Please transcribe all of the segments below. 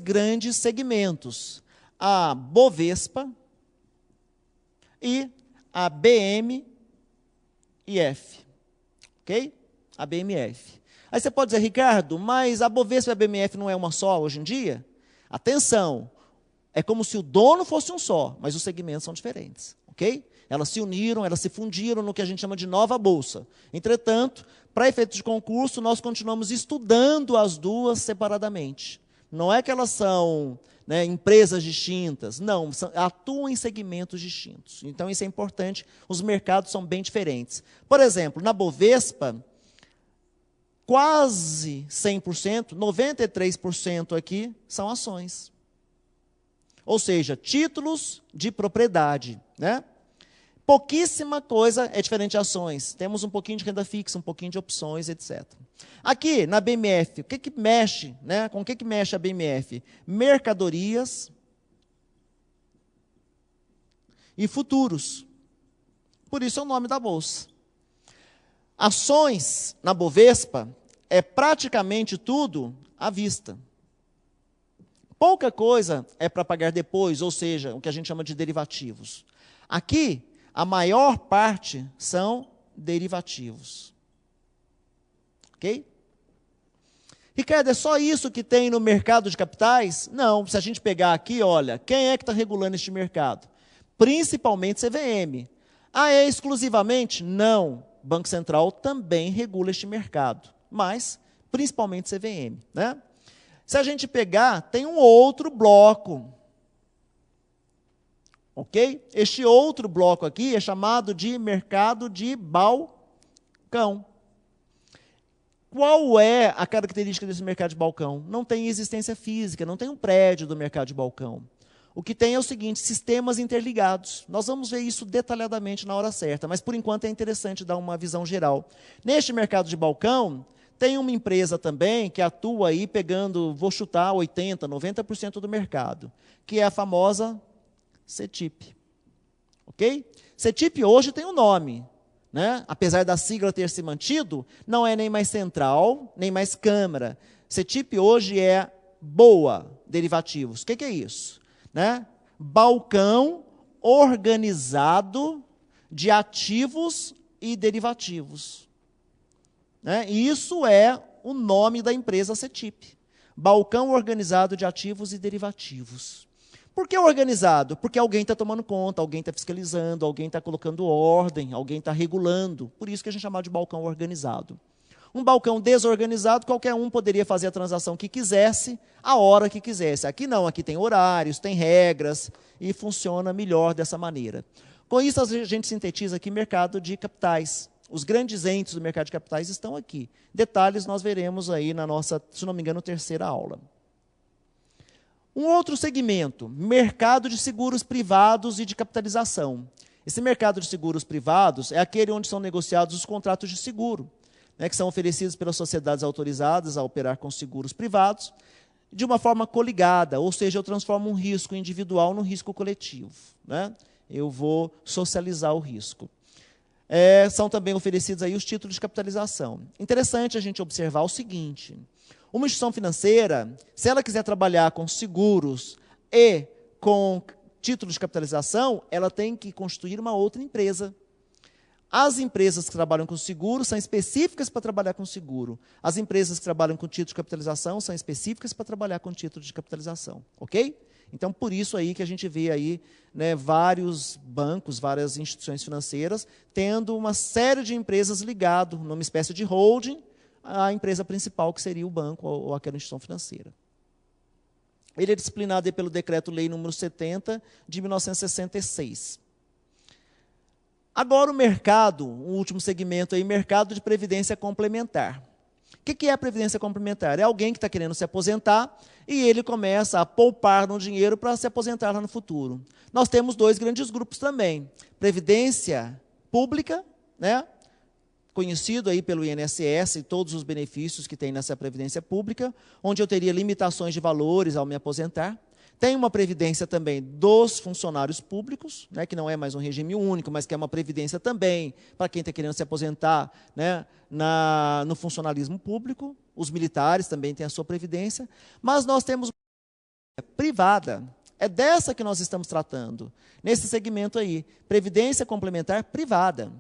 grandes segmentos, a Bovespa e a BMIF, ok? A BMF. Aí você pode dizer, Ricardo, mas a Bovespa e a BMF não é uma só hoje em dia? Atenção, é como se o dono fosse um só, mas os segmentos são diferentes, ok? Elas se uniram, elas se fundiram no que a gente chama de nova bolsa. Entretanto, para efeitos de concurso, nós continuamos estudando as duas separadamente. Não é que elas são, né, empresas distintas, não, atuam em segmentos distintos. Então, isso é importante, os mercados são bem diferentes. Por exemplo, na Bovespa, quase 100%, 93% aqui são ações. Ou seja, títulos de propriedade, né? Pouquíssima coisa é diferente de ações. Temos um pouquinho de renda fixa, um pouquinho de opções, etc. Aqui, na BMF, o que que mexe, né? Com o que mexe a BMF? Mercadorias e futuros. Por isso é o nome da bolsa. Ações na Bovespa é praticamente tudo à vista. Pouca coisa é para pagar depois, ou seja, o que a gente chama de derivativos. Aqui, a maior parte são derivativos. Ok? Ricardo, é só isso que tem no mercado de capitais? Não, se a gente pegar aqui, olha, quem é que está regulando este mercado? Principalmente CVM. Ah, é exclusivamente? Não. Banco Central também regula este mercado, mas principalmente CVM, né? Se a gente pegar, tem um outro bloco, ok? Este outro bloco aqui é chamado de mercado de balcão. Qual é a característica desse mercado de balcão? Não tem existência física, não tem um prédio do mercado de balcão. O que tem é o seguinte, sistemas interligados. Nós vamos ver isso detalhadamente na hora certa, mas por enquanto é interessante dar uma visão geral. Neste mercado de balcão, tem uma empresa também que atua aí pegando, vou chutar, 80%, 90% do mercado, que é a famosa CETIP. Ok? CETIP hoje tem um nome, né? Apesar da sigla ter se mantido, não é nem mais central, nem mais Câmara. CETIP hoje é BOA, derivativos. O que é isso? Né? Balcão organizado de ativos e derivativos. Né? E isso é o nome da empresa CETIP. Balcão organizado de ativos e derivativos. Por que organizado? Porque alguém está tomando conta, alguém está fiscalizando, alguém está colocando ordem, alguém está regulando. Por isso que a gente chama de balcão organizado. Um balcão desorganizado, qualquer um poderia fazer a transação que quisesse, a hora que quisesse. Aqui não, aqui tem horários, tem regras, e funciona melhor dessa maneira. Com isso, a gente sintetiza aqui mercado de capitais. Os grandes entes do mercado de capitais estão aqui. Detalhes nós veremos aí na nossa, se não me engano, terceira aula. Um outro segmento, mercado de seguros privados e de capitalização. Esse mercado de seguros privados é aquele onde são negociados os contratos de seguro, né, que são oferecidos pelas sociedades autorizadas a operar com seguros privados, de uma forma coligada, ou seja, eu transformo um risco individual num risco coletivo. Né? Eu vou socializar o risco. São também oferecidos aí os títulos de capitalização. Interessante a gente observar o seguinte, uma instituição financeira, se ela quiser trabalhar com seguros e com títulos de capitalização, ela tem que constituir uma outra empresa. As empresas que trabalham com seguro são específicas para trabalhar com seguro. As empresas que trabalham com título de capitalização são específicas para trabalhar com título de capitalização. Ok? Então, por isso aí que a gente vê aí, né, vários bancos, várias instituições financeiras, tendo uma série de empresas ligado numa espécie de holding à empresa principal, que seria o banco ou aquela instituição financeira. Ele é disciplinado aí pelo Decreto-Lei número 70, de 1966. Agora o mercado, o último segmento aí, mercado de previdência complementar. O que é a previdência complementar? É alguém que está querendo se aposentar e ele começa a poupar no dinheiro para se aposentar lá no futuro. Nós temos dois grandes grupos também. Previdência pública, né? Conhecido aí pelo INSS e todos os benefícios que tem nessa previdência pública, onde eu teria limitações de valores ao me aposentar. Tem uma previdência também dos funcionários públicos, né, que não é mais um regime único, mas que é uma previdência também para quem está querendo se aposentar, né, no funcionalismo público. Os militares também têm a sua previdência. Mas nós temos privada. É dessa que nós estamos tratando, nesse segmento aí, previdência complementar privada.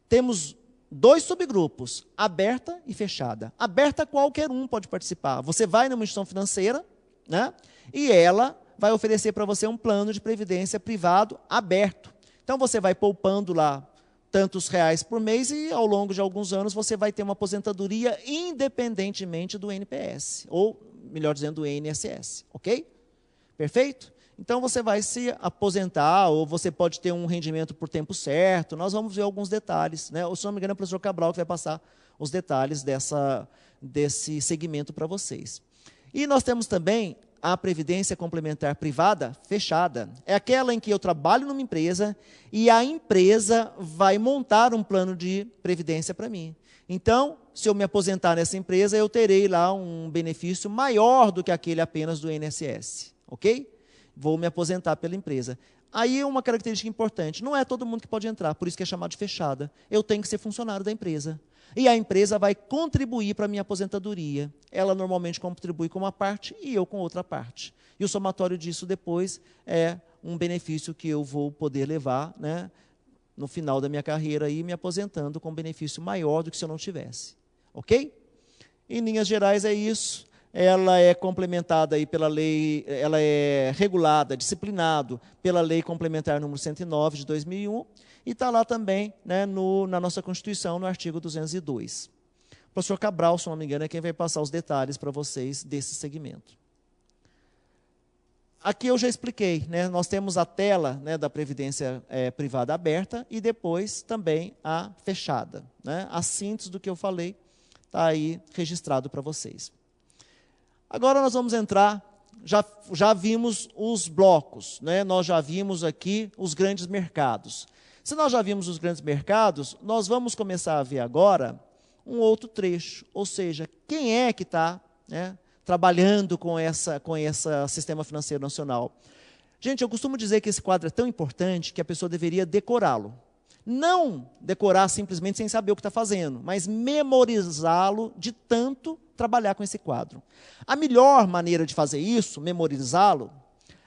Temos 2 subgrupos, aberta e fechada. Aberta, qualquer um pode participar. Você vai numa instituição financeira, né, e ela vai oferecer para você um plano de previdência privado aberto. Então, você vai poupando lá tantos reais por mês e, ao longo de alguns anos, você vai ter uma aposentadoria independentemente do NPS, ou, melhor dizendo, do INSS, ok? Perfeito? Então, você vai se aposentar, ou você pode ter um rendimento por tempo certo. Nós vamos ver alguns detalhes, né? Se não me engano, é o professor Cabral que vai passar os detalhes desse segmento para vocês. E nós temos também a previdência complementar privada fechada. É aquela em que eu trabalho numa empresa e a empresa vai montar um plano de previdência para mim. Então, se eu me aposentar nessa empresa, eu terei lá um benefício maior do que aquele apenas do INSS, ok? Vou me aposentar pela empresa. Aí uma característica importante, não é todo mundo que pode entrar, por isso que é chamado de fechada. Eu tenho que ser funcionário da empresa. E a empresa vai contribuir para a minha aposentadoria. Ela normalmente contribui com uma parte e eu com outra parte. E o somatório disso depois é um benefício que eu vou poder levar, né, no final da minha carreira, aí, me aposentando com um benefício maior do que se eu não tivesse. Ok? Em linhas gerais é isso. Ela é complementada aí pela lei, ela é regulada, disciplinado pela Lei Complementar número 109 de 2001 e está lá também, né, na nossa Constituição, no artigo 202. O professor Cabral, se não me engano, é quem vai passar os detalhes para vocês desse segmento. Aqui eu já expliquei, né, nós temos a tela, né, da Previdência privada aberta e depois também a fechada, né, a síntese do que eu falei está aí registrado para vocês. Agora nós vamos entrar, já vimos os blocos, né? Nós já vimos aqui os grandes mercados. Se nós já vimos os grandes mercados, nós vamos começar a ver agora um outro trecho, ou seja, quem é que está, né, trabalhando com esse sistema financeiro nacional. Gente, eu costumo dizer que esse quadro é tão importante que a pessoa deveria decorá-lo. Não decorar simplesmente sem saber o que está fazendo, mas memorizá-lo de tanto trabalhar com esse quadro. A melhor maneira de fazer isso, memorizá-lo,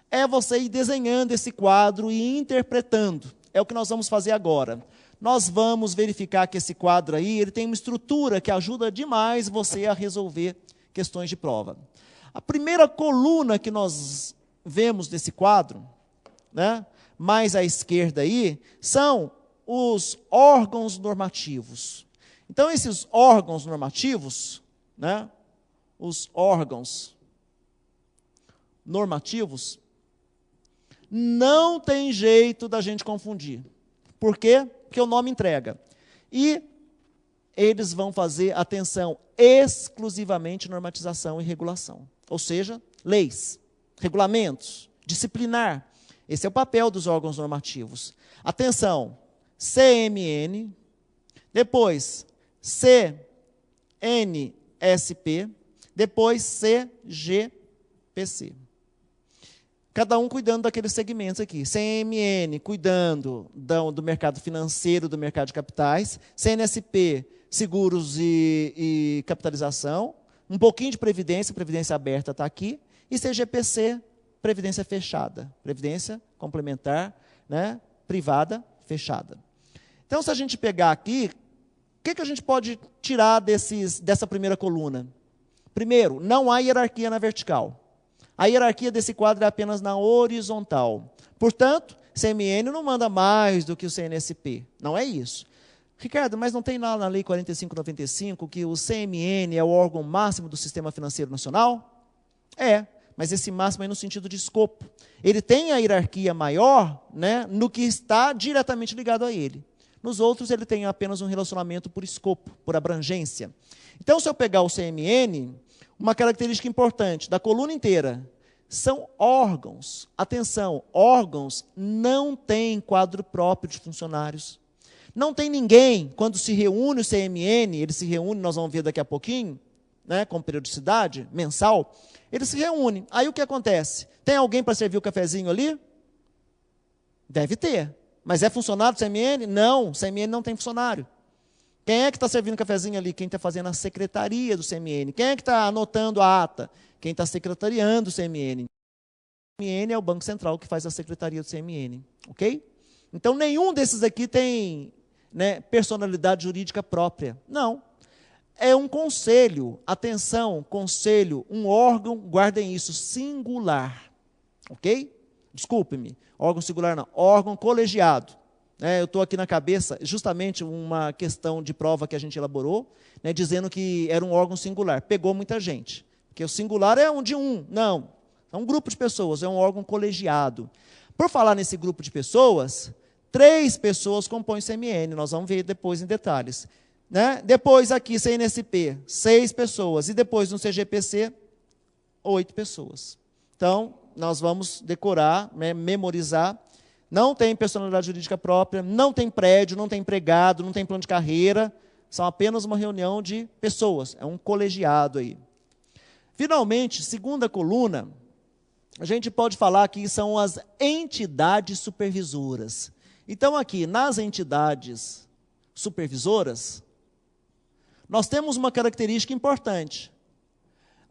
é você ir desenhando esse quadro e interpretando. É o que nós vamos fazer agora. Nós vamos verificar que esse quadro aí, ele tem uma estrutura que ajuda demais você a resolver questões de prova. A primeira coluna que nós vemos desse quadro, né, mais à esquerda aí, são os órgãos normativos. Então, esses órgãos normativos, né, os órgãos normativos, não tem jeito da gente confundir. Por quê? Porque o nome entrega. E eles vão fazer, atenção, exclusivamente normatização e regulação. Ou seja, leis, regulamentos, disciplinar. Esse é o papel dos órgãos normativos. Atenção, CMN, depois CNSP, depois CGPC. Cada um cuidando daqueles segmentos aqui. CMN cuidando do mercado financeiro, do mercado de capitais. CNSP, seguros e capitalização. Um pouquinho de previdência aberta está aqui. E CGPC, previdência fechada. Previdência complementar, né, privada fechada. Então, se a gente pegar aqui, o que a gente pode tirar dessa primeira coluna? Primeiro, não há hierarquia na vertical. A hierarquia desse quadro é apenas na horizontal. Portanto, CMN não manda mais do que o CNSP. Não é isso. Ricardo, mas não tem lá na Lei 4595 que o CMN é o órgão máximo do Sistema Financeiro Nacional? É, mas esse máximo é no sentido de escopo. Ele tem a hierarquia maior, né, no que está diretamente ligado a ele. Nos outros, ele tem apenas um relacionamento por escopo, por abrangência. Então, se eu pegar o CMN, uma característica importante da coluna inteira são órgãos. Atenção, órgãos não têm quadro próprio de funcionários. Não tem ninguém, quando se reúne o CMN, ele se reúne, nós vamos ver daqui a pouquinho, né, com periodicidade mensal, ele se reúne. Aí o que acontece? Tem alguém para servir o cafezinho ali? Deve ter. Mas é funcionário do CMN? Não, o CMN não tem funcionário. Quem é que está servindo o cafezinho ali? Quem está fazendo a secretaria do CMN? Quem é que está anotando a ata? Quem está secretariando o CMN? CMN é o Banco Central que faz a secretaria do CMN, ok? Então, nenhum desses aqui tem, né, personalidade jurídica própria. Não. É um conselho, atenção, conselho, um órgão, guardem isso, singular, ok? Desculpe-me, órgão singular não, órgão colegiado. Eu estou aqui na cabeça, justamente uma questão de prova que a gente elaborou, né, dizendo que era um órgão singular. Pegou muita gente, porque o singular é um de um, não. É um grupo de pessoas, é um órgão colegiado. Por falar nesse grupo de pessoas, 3 pessoas compõem o CMN, nós vamos ver depois em detalhes. Né? Depois aqui, CNSP, 6 pessoas. E depois no CGPC, 8 pessoas. Então, nós vamos decorar, né, memorizar. Não tem personalidade jurídica própria, não tem prédio, não tem empregado, não tem plano de carreira. São apenas uma reunião de pessoas. É um colegiado aí. Finalmente, segunda coluna, a gente pode falar que são as entidades supervisoras. Então, aqui, nas entidades supervisoras, nós temos uma característica importante.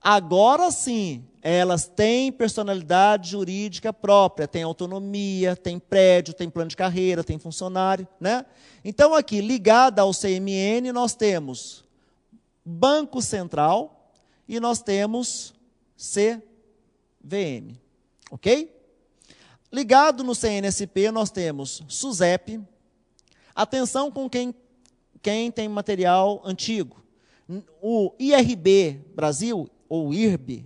Agora sim, elas têm personalidade jurídica própria, têm autonomia, têm prédio, têm plano de carreira, têm funcionário, né? Então, aqui, ligada ao CMN, nós temos Banco Central e nós temos CVM, ok? Ligado no CNSP, nós temos SUSEP. Atenção com quem tem material antigo. O IRB Brasil, ou IRB,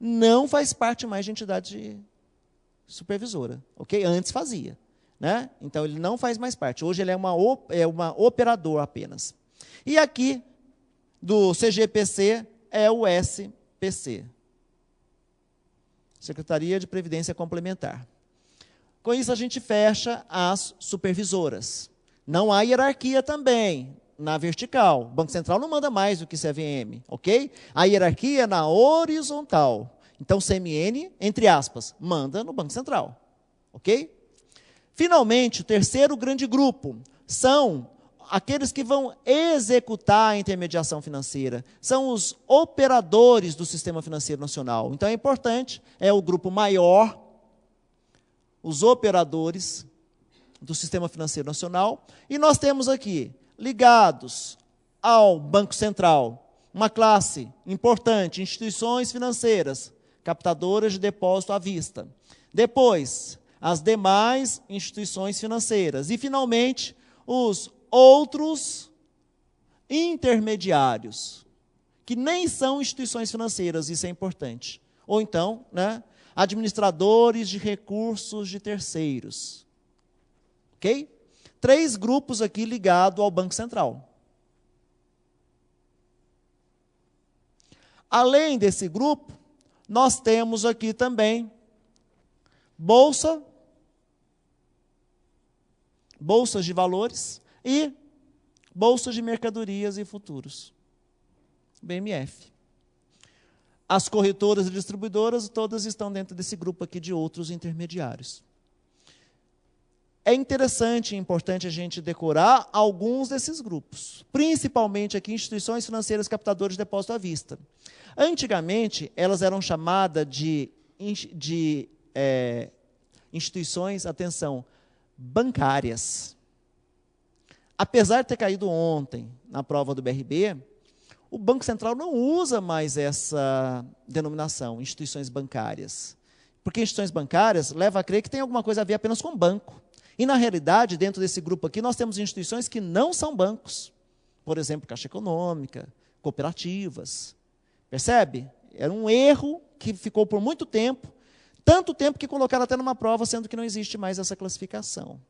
não faz parte mais de entidade supervisora, ok? Antes fazia, né? Então, ele não faz mais parte. Hoje, ele é uma operador apenas. E aqui, do CGPC, é o SPC. Secretaria de Previdência Complementar. Com isso, a gente fecha as supervisoras. Não há hierarquia também na vertical. O Banco Central não manda mais do que CVM, ok? A hierarquia é na horizontal. Então, CMN, entre aspas, manda no Banco Central, ok? Finalmente, o terceiro grande grupo são aqueles que vão executar a intermediação financeira. São os operadores do Sistema Financeiro Nacional. Então, é importante, é o grupo maior, os operadores do Sistema Financeiro Nacional, e nós temos aqui, ligados ao Banco Central, uma classe importante, instituições financeiras, captadoras de depósito à vista. Depois, as demais instituições financeiras. E, finalmente, os outros intermediários, que nem são instituições financeiras, isso é importante. Ou então, né, administradores de recursos de terceiros. Ok? 3 grupos aqui ligados ao Banco Central. Além desse grupo, nós temos aqui também bolsas de valores e bolsas de mercadorias e futuros, BMF. As corretoras e distribuidoras, todas estão dentro desse grupo aqui de outros intermediários. É interessante e importante a gente decorar alguns desses grupos, principalmente aqui instituições financeiras captadoras de depósito à vista. Antigamente, elas eram chamadas de instituições, atenção, bancárias. Apesar de ter caído ontem na prova do BRB, o Banco Central não usa mais essa denominação, instituições bancárias. Porque instituições bancárias leva a crer que tem alguma coisa a ver apenas com banco. E, na realidade, dentro desse grupo aqui, nós temos instituições que não são bancos. Por exemplo, Caixa Econômica, cooperativas. Percebe? Era um erro que ficou por muito tempo, tanto tempo que colocaram até numa prova, sendo que não existe mais essa classificação.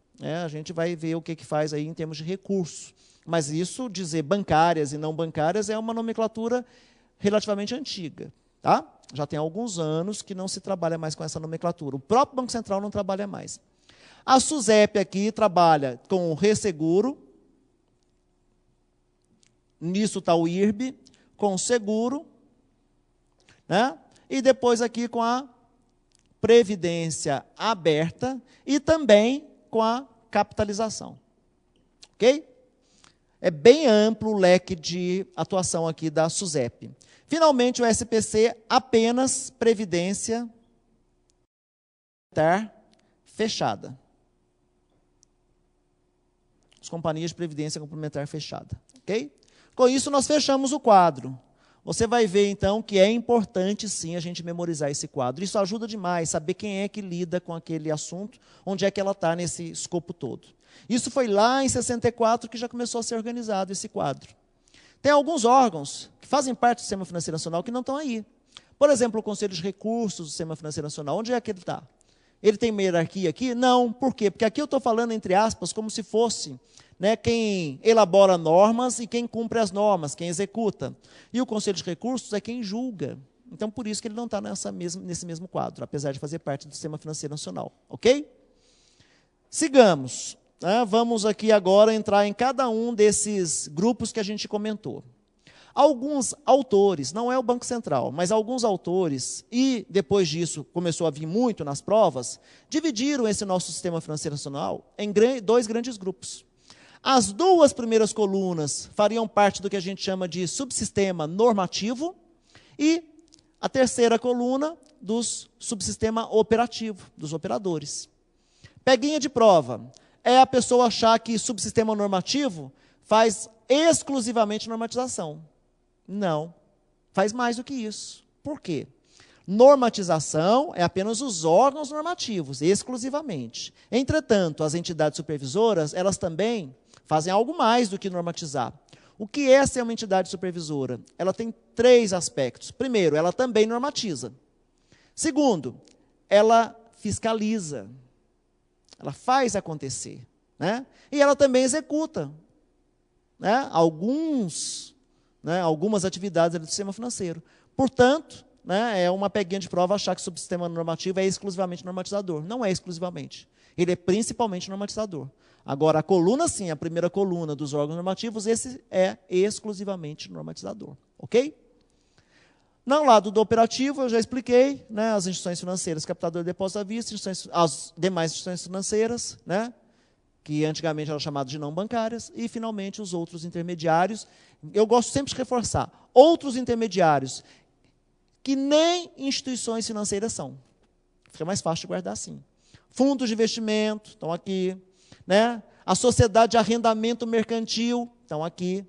A gente vai ver o que faz aí em termos de recurso. Mas isso, dizer bancárias e não bancárias, é uma nomenclatura relativamente antiga. Tá? Já tem alguns anos que não se trabalha mais com essa nomenclatura. O próprio Banco Central não trabalha mais. A SUSEP aqui trabalha com o resseguro, nisso está o IRB, com o seguro, né? E depois aqui com a previdência aberta e também com a capitalização. Ok? É bem amplo o leque de atuação aqui da SUSEP. Finalmente, o SPC, apenas previdência complementar fechada. As companhias de previdência complementar fechada. Ok? Com isso, nós fechamos o quadro. Você vai ver, então, que é importante, sim, a gente memorizar esse quadro. Isso ajuda demais, saber quem é que lida com aquele assunto, onde é que ela está nesse escopo todo. Isso foi lá em 64 que já começou a ser organizado esse quadro. Tem alguns órgãos que fazem parte do Sistema Financeiro Nacional que não estão aí. Por exemplo, o Conselho de Recursos do Sistema Financeiro Nacional, onde é que ele está? Ele tem uma hierarquia aqui? Não. Por quê? Porque aqui eu estou falando, entre aspas, como se fosse, né, quem elabora normas e quem cumpre as normas, quem executa. E o Conselho de Recursos é quem julga. Então, por isso que ele não está nesse mesmo quadro, apesar de fazer parte do Sistema Financeiro Nacional. Ok? Sigamos. Vamos aqui agora entrar em cada um desses grupos que a gente comentou. Alguns autores, não é o Banco Central, mas alguns autores, e depois disso começou a vir muito nas provas, dividiram esse nosso Sistema Financeiro Nacional em dois grandes grupos. As duas primeiras colunas fariam parte do que a gente chama de subsistema normativo e a terceira coluna dos subsistema operativo, dos operadores. Peguinha de prova. É a pessoa achar que subsistema normativo faz exclusivamente normatização. Não, faz mais do que isso. Por quê? Normatização é apenas os órgãos normativos, exclusivamente. Entretanto, as entidades supervisoras, elas também fazem algo mais do que normatizar. O que é ser uma entidade supervisora? Ela tem 3 aspectos. Primeiro, ela também normatiza. Segundo, ela fiscaliza. Ela faz acontecer, né? E ela também executa, né, algumas atividades do sistema financeiro. Portanto, né, é uma peguinha de prova achar que o subsistema normativo é exclusivamente normatizador. Não é exclusivamente. Ele é principalmente normatizador. Agora, a coluna, sim, a primeira coluna dos órgãos normativos, esse é exclusivamente normatizador. Ok? No lado do operativo, eu já expliquei, né, as instituições financeiras, captador de depósito à vista, as demais instituições financeiras, né, que antigamente eram chamadas de não bancárias, e, finalmente, os outros intermediários. Eu gosto sempre de reforçar, outros intermediários que nem instituições financeiras são. Fica mais fácil de guardar assim. Fundos de investimento estão aqui, né? A sociedade de arrendamento mercantil estão aqui,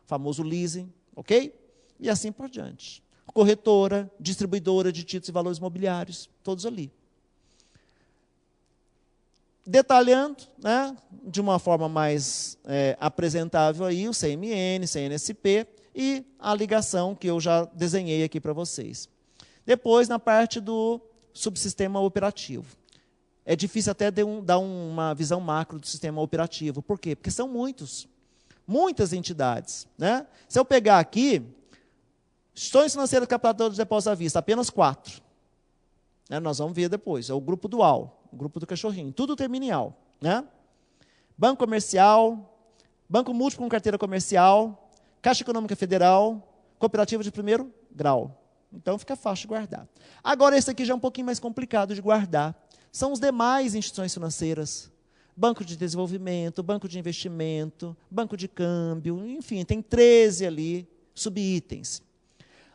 famoso leasing, ok? E assim por diante. Corretora, distribuidora de títulos e valores imobiliários, todos ali. Detalhando, né, de uma forma mais apresentável aí, o CMN, CNSP e a ligação que eu já desenhei aqui para vocês. Depois, na parte do subsistema operativo. É difícil até dar uma visão macro do sistema operativo. Por quê? Porque são muitas entidades, né? Se eu pegar aqui, instituições financeiras captadoras de depósito à vista, apenas 4. Né? Nós vamos ver depois. É o grupo dual, o grupo do cachorrinho. Tudo termina em al. Né? Banco comercial, banco múltiplo com carteira comercial, Caixa Econômica Federal, cooperativa de primeiro grau. Então, fica fácil de guardar. Agora, esse aqui já é um pouquinho mais complicado de guardar. São os demais instituições financeiras. Banco de desenvolvimento, banco de investimento, banco de câmbio, enfim, tem 13 ali, subitens.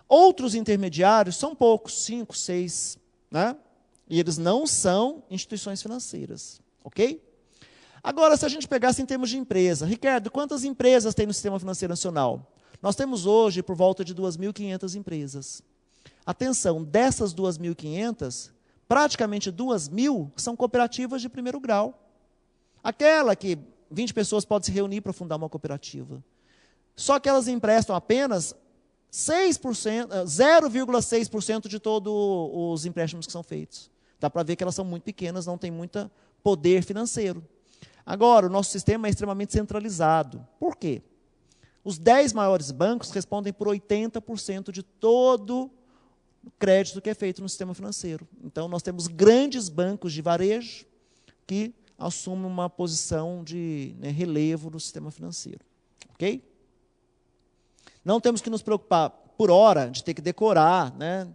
Outros intermediários são poucos, 5, 6, né? E eles não são instituições financeiras, ok? Agora, se a gente pegasse em termos de empresa, Ricardo, quantas empresas tem no Sistema Financeiro Nacional? Nós temos hoje por volta de 2.500 empresas. Atenção, dessas 2.500, praticamente 2.000 são cooperativas de primeiro grau. Aquela que 20 pessoas podem se reunir para fundar uma cooperativa. Só que elas emprestam apenas 0,6% de todos os empréstimos que são feitos. Dá para ver que elas são muito pequenas, não têm muito poder financeiro. Agora, o nosso sistema é extremamente centralizado. Por quê? Os 10 maiores bancos respondem por 80% de todo o crédito que é feito no sistema financeiro. Então, nós temos grandes bancos de varejo que assumem uma posição de relevo no sistema financeiro. Ok? Não temos que nos preocupar, por hora, de ter que decorar, né,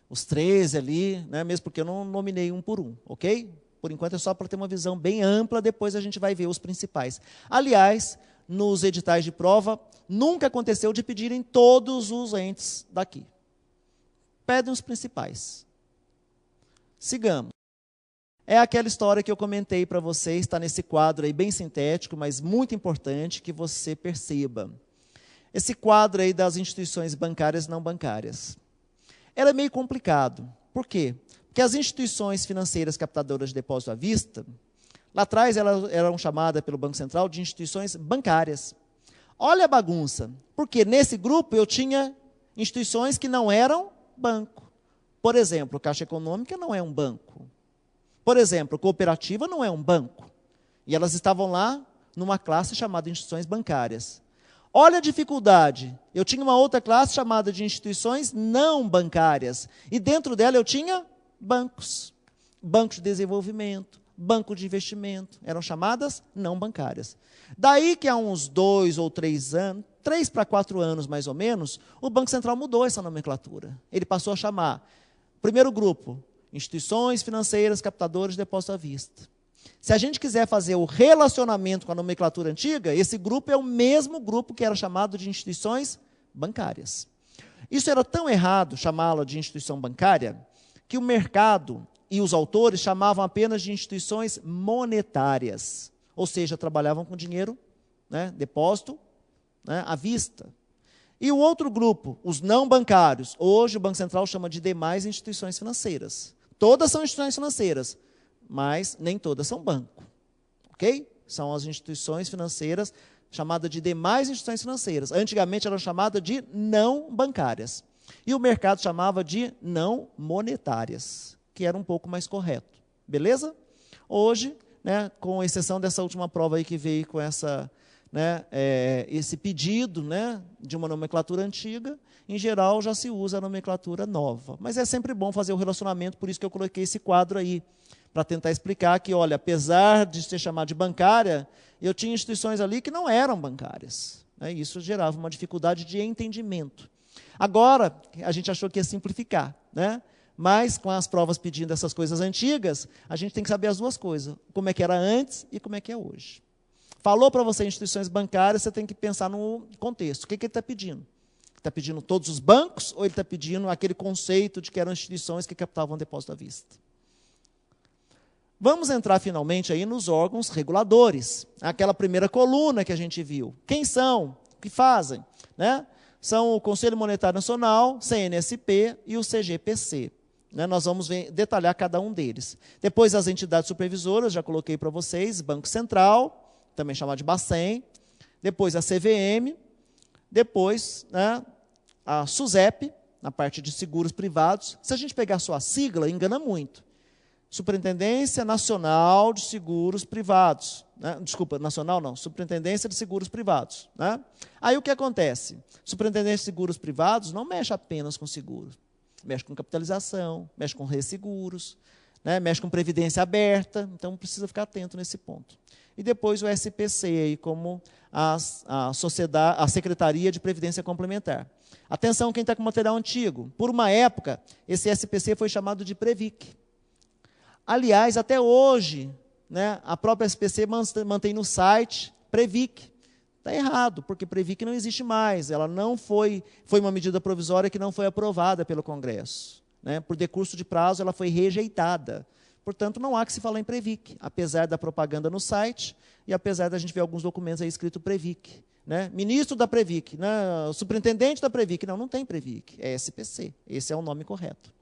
os 13 ali, né, mesmo porque eu não nominei um por um, ok? Por enquanto é só para ter uma visão bem ampla, depois a gente vai ver os principais. Aliás, nos editais de prova, nunca aconteceu de pedirem todos os entes daqui. Pedem os principais. Sigamos. É aquela história que eu comentei para vocês, está nesse quadro aí bem sintético, mas muito importante que você perceba. Esse quadro aí das instituições bancárias e não bancárias. Era meio complicado. Por quê? Porque as instituições financeiras captadoras de depósito à vista, lá atrás elas eram chamadas pelo Banco Central de instituições bancárias. Olha a bagunça, porque nesse grupo eu tinha instituições que não eram banco. Por exemplo, Caixa Econômica não é um banco. Por exemplo, Cooperativa não é um banco. E elas estavam lá numa classe chamada instituições bancárias. Olha a dificuldade. Eu tinha uma outra classe chamada de instituições não bancárias. E dentro dela eu tinha bancos. Banco de desenvolvimento, banco de investimento. Eram chamadas não bancárias. Daí que há uns 2 ou 3 anos, 3 para 4 anos mais ou menos, o Banco Central mudou essa nomenclatura. Ele passou a chamar, primeiro grupo, instituições financeiras captadoras de depósito à vista. Se a gente quiser fazer o relacionamento com a nomenclatura antiga, esse grupo é o mesmo grupo que era chamado de instituições bancárias. Isso era tão errado, chamá-la de instituição bancária, que o mercado e os autores chamavam apenas de instituições monetárias, ou seja, trabalhavam com dinheiro, né, depósito, né, à vista. E o outro grupo, os não bancários, hoje o Banco Central chama de demais instituições financeiras. Todas são instituições financeiras, mas nem todas são banco. Ok? São as instituições financeiras chamadas de demais instituições financeiras. Antigamente eram chamadas de não bancárias. E o mercado chamava de não monetárias, que era um pouco mais correto. Beleza? Hoje, né, com exceção dessa última prova aí que veio com essa, né, esse pedido, né, de uma nomenclatura antiga, em geral já se usa a nomenclatura nova. Mas é sempre bom fazer o relacionamento, por isso que eu coloquei esse quadro aí, para tentar explicar que, olha, apesar de ser chamado de bancária, eu tinha instituições ali que não eram bancárias. Né, e isso gerava uma dificuldade de entendimento. Agora, a gente achou que ia simplificar, né? Mas, com as provas pedindo essas coisas antigas, a gente tem que saber as duas coisas, como é que era antes e como é que é hoje. Falou para você instituições bancárias, você tem que pensar no contexto. O que ele está pedindo? Está pedindo todos os bancos ou ele está pedindo aquele conceito de que eram instituições que captavam depósito à vista? Vamos entrar finalmente aí nos órgãos reguladores. Aquela primeira coluna que a gente viu. Quem são? O que fazem? Né? São o Conselho Monetário Nacional, CNSP e o CGPC. Né? Nós vamos detalhar cada um deles. Depois as entidades supervisoras, já coloquei para vocês, Banco Central, também chamado de Bacen, depois a CVM, depois, né, a SUSEP, na parte de seguros privados. Se a gente pegar só a sigla, engana muito. Superintendência Nacional de Seguros Privados. Né? Desculpa, nacional não, Superintendência de Seguros Privados. Né? Aí o que acontece? Superintendência de Seguros Privados não mexe apenas com seguros. Mexe com capitalização, mexe com resseguros, né? Mexe com previdência aberta, então precisa ficar atento nesse ponto. E depois o SPC, aí, como a Secretaria de Previdência Complementar. Atenção quem está com material antigo. Por uma época, esse SPC foi chamado de Previc. Aliás, até hoje, né, a própria SPC mantém no site Previc. Está errado, porque Previc não existe mais. Ela não foi uma medida provisória que não foi aprovada pelo Congresso. Né? Por decurso de prazo, ela foi rejeitada. Portanto, não há que se falar em Previc, apesar da propaganda no site e apesar da gente ver alguns documentos aí escrito Previc. Né? Ministro da Previc, né? Superintendente da Previc. Não, não tem Previc, é SPC. Esse é o nome correto.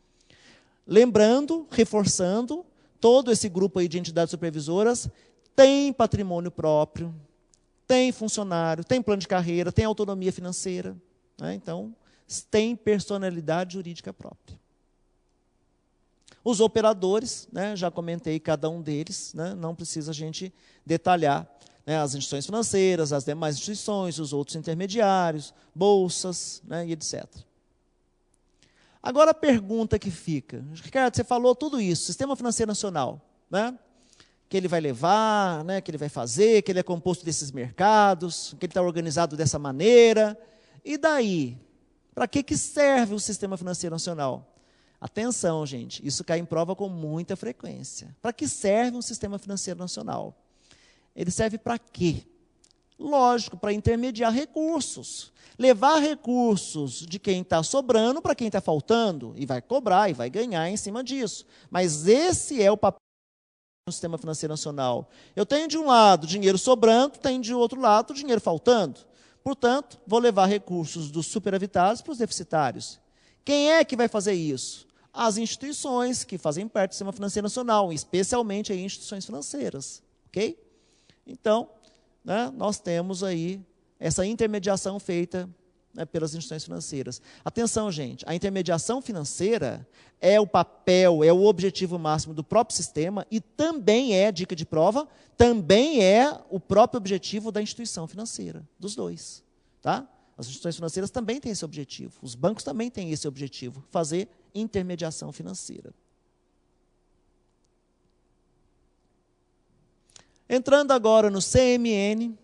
Lembrando, reforçando, todo esse grupo aí de entidades supervisoras tem patrimônio próprio, tem funcionário, tem plano de carreira, tem autonomia financeira. Né? Então, tem personalidade jurídica própria. Os operadores, né, já comentei cada um deles, né, não precisa a gente detalhar, né, as instituições financeiras, as demais instituições, os outros intermediários, bolsas, né, e etc. Agora a pergunta que fica, Ricardo, você falou tudo isso, Sistema Financeiro Nacional, né, que ele vai levar, né, que ele vai fazer, que ele é composto desses mercados, que ele está organizado dessa maneira, e daí? Para que serve o Sistema Financeiro Nacional? Atenção, gente, isso cai em prova com muita frequência. Para que serve um Sistema Financeiro Nacional? Ele serve para quê? Lógico, para intermediar recursos. Levar recursos de quem está sobrando para quem está faltando, e vai cobrar, e vai ganhar em cima disso. Mas esse é o papel no sistema financeiro nacional? Eu tenho de um lado dinheiro sobrando, tenho de outro lado dinheiro faltando. Portanto, vou levar recursos dos superavitários para os deficitários. Quem é que vai fazer isso? As instituições que fazem parte do sistema financeiro nacional, especialmente aí instituições financeiras. Ok? Então, né, nós temos aí essa intermediação feita, né, pelas instituições financeiras. Atenção, gente, a intermediação financeira é o papel, é o objetivo máximo do próprio sistema e também é, dica de prova, também é o próprio objetivo da instituição financeira, dos dois. Tá? As instituições financeiras também têm esse objetivo, os bancos também têm esse objetivo, fazer intermediação financeira. Entrando agora no CMN,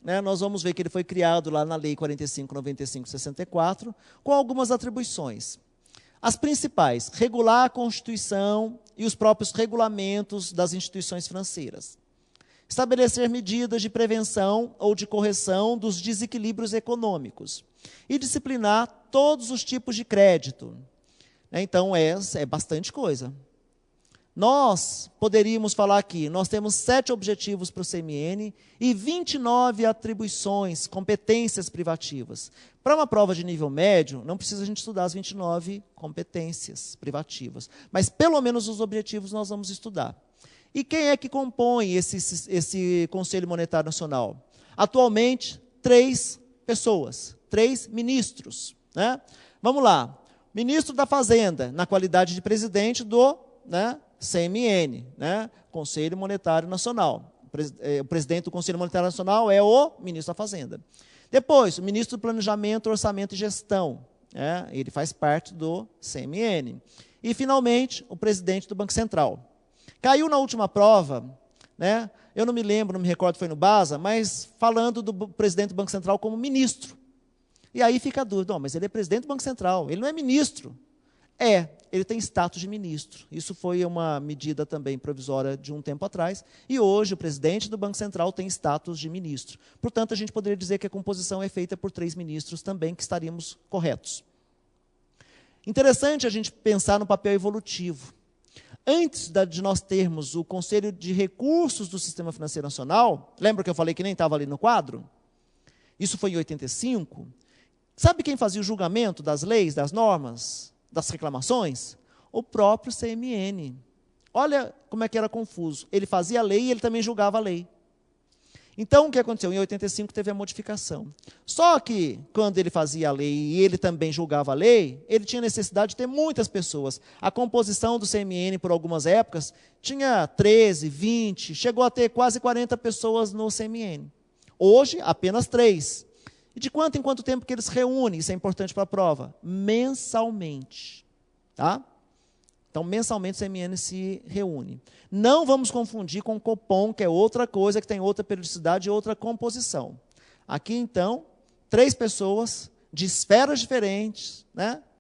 né, nós vamos ver que ele foi criado lá na Lei 45.95/64, com algumas atribuições. As principais: regular a Constituição e os próprios regulamentos das instituições financeiras. Estabelecer medidas de prevenção ou de correção dos desequilíbrios econômicos. E disciplinar todos os tipos de crédito. Então, é bastante coisa. Nós poderíamos falar aqui, nós temos 7 objetivos para o CMN e 29 atribuições, competências privativas. Para uma prova de nível médio, não precisa a gente estudar as 29 competências privativas, mas pelo menos os objetivos nós vamos estudar. E quem é que compõe esse Conselho Monetário Nacional? Atualmente, 3 pessoas, 3 ministros. Né? Vamos lá. Ministro da Fazenda, na qualidade de presidente do, né, CMN, né, Conselho Monetário Nacional. O presidente do Conselho Monetário Nacional é o ministro da Fazenda. Depois, o ministro do Planejamento, Orçamento e Gestão. Né, ele faz parte do CMN. E, finalmente, o presidente do Banco Central. Caiu na última prova, né, eu não me lembro, não me recordo, foi no BASA, mas falando do presidente do Banco Central como ministro. E aí fica a dúvida, mas ele é presidente do Banco Central, ele não é ministro. Ele tem status de ministro. Isso foi uma medida também provisória de um tempo atrás, e hoje o presidente do Banco Central tem status de ministro. Portanto, a gente poderia dizer que a composição é feita por 3 ministros também, que estaríamos corretos. Interessante a gente pensar no papel evolutivo. Antes de nós termos o Conselho de Recursos do Sistema Financeiro Nacional, lembra que eu falei que nem estava ali no quadro? Isso foi em 85. Sabe quem fazia o julgamento das leis, das normas, das reclamações? O próprio CMN. Olha como é que era confuso. Ele fazia a lei e ele também julgava a lei. Então, o que aconteceu? Em 85 teve a modificação. Só que, quando ele fazia a lei e ele também julgava a lei, ele tinha necessidade de ter muitas pessoas. A composição do CMN, por algumas épocas, tinha 13, 20, chegou a ter quase 40 pessoas no CMN. Hoje, apenas 3. E de quanto em quanto tempo que eles reúnem? Isso é importante para a prova. Mensalmente. Tá? Então, mensalmente o CMN se reúne. Não vamos confundir com o Copom, que é outra coisa, que tem outra periodicidade e outra composição. Aqui, então, 3 pessoas de esferas diferentes, né,